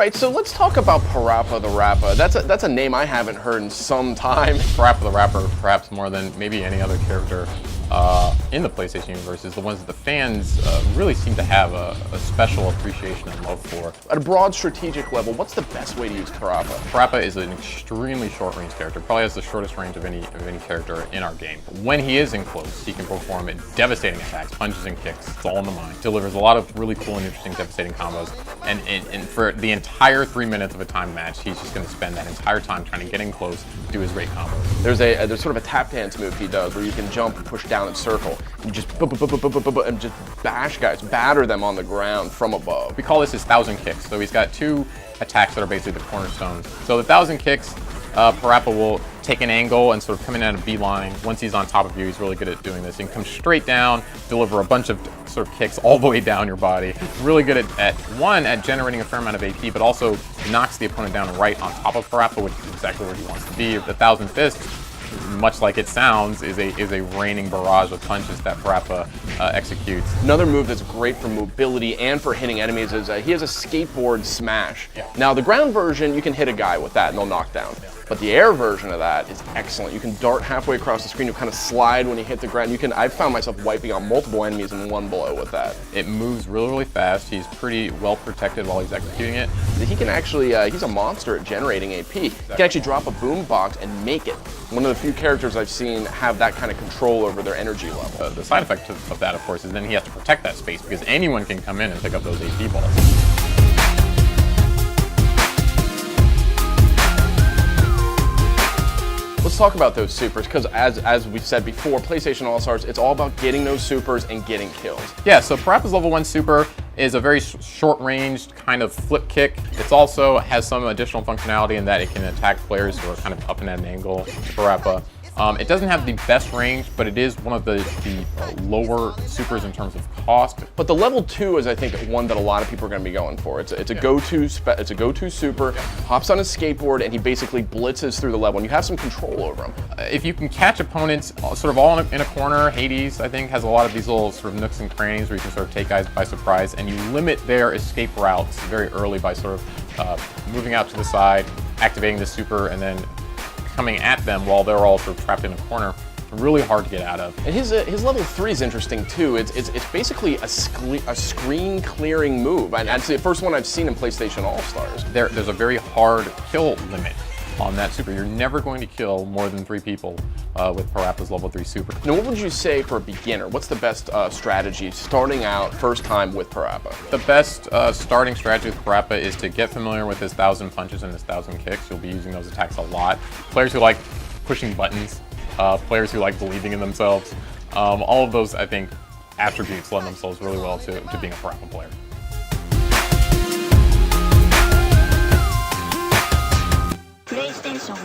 right, so let's talk about Parappa the Rapper. That's a name I haven't heard in some time. Parappa the Rapper, perhaps more than maybe any other character in the PlayStation universe, is the ones that the fans really seem to have a special appreciation and love for. At a broad strategic level, what's the best way to use Parappa? Parappa is an extremely short-range character, probably has the shortest range of any character in our game. When he is in close, he can perform devastating attacks, punches and kicks. It's all in the mind. Delivers a lot of really cool and interesting, devastating combos. And for the entire 3 minutes of a timed match, he's just going to spend that entire time trying to get in close, do his great combos. There's sort of a tap dance move he does where you can jump and push down and circle and just and just bash guys, batter them on the ground from above. We call this his 1,000 kicks. So he's got 2 attacks that are basically the cornerstones. So the 1,000 kicks, Parappa will take an angle and sort of come in at a beeline. Once he's on top of you, he's really good at doing this. He can come straight down, deliver a bunch of sort of kicks all the way down your body. Really good at generating a fair amount of AP, but also knocks the opponent down right on top of Parappa, which is exactly where he wants to be. The 1,000 fists, much like it sounds, is a raining barrage of punches that Parappa executes. Another move that's great for mobility and for hitting enemies is he has a skateboard smash. Yeah. Now the ground version, you can hit a guy with that and they'll knock down. But the air version of that is excellent. You can dart halfway across the screen, you kind of slide when you hit the ground. I've found myself wiping out multiple enemies in one blow with that. It moves really, really fast. He's pretty well protected while he's executing it. He can actually, he's a monster at generating AP. He can actually drop a boom box and make it. One of the few characters I've seen have that kind of control over their energy level. The side effect of that, of course, is then he has to protect that space because anyone can come in and pick up those AP balls. Let's talk about those supers, because as we've said before, PlayStation All-Stars, it's all about getting those supers and getting kills. Yeah, so Parappa's level 1 super is a very short-ranged kind of flip kick. It also has some additional functionality in that it can attack players who are kind of up and at an angle. Parappa. It doesn't have the best range, but it is one of the lower supers in terms of cost. But the level 2 is, I think, one that a lot of people are going to be going for. It's a go-to super. Yeah. Hops on his skateboard and he basically blitzes through the level, and you have some control over him. If you can catch opponents sort of all in a corner, Hades, I think, has a lot of these little sort of nooks and crannies where you can sort of take guys by surprise, and you limit their escape routes very early by sort of moving out to the side, activating the super, and then coming at them while they're all sort of trapped in a corner. Really hard to get out of. And his level 3 is interesting too. It's basically a screen clearing move. And it's the first one I've seen in PlayStation All-Stars. There's a very hard kill limit on that super. You're never going to kill more than 3 people with Parappa's level 3 super. Now, what would you say for a beginner? What's the best strategy starting out first time with Parappa? The best starting strategy with Parappa is to get familiar with his 1,000 punches and his 1,000 kicks. You'll be using those attacks a lot. Players who like pushing buttons, players who like believing in themselves, all of those, I think, attributes lend themselves really well to being a Parappa player. PlayStation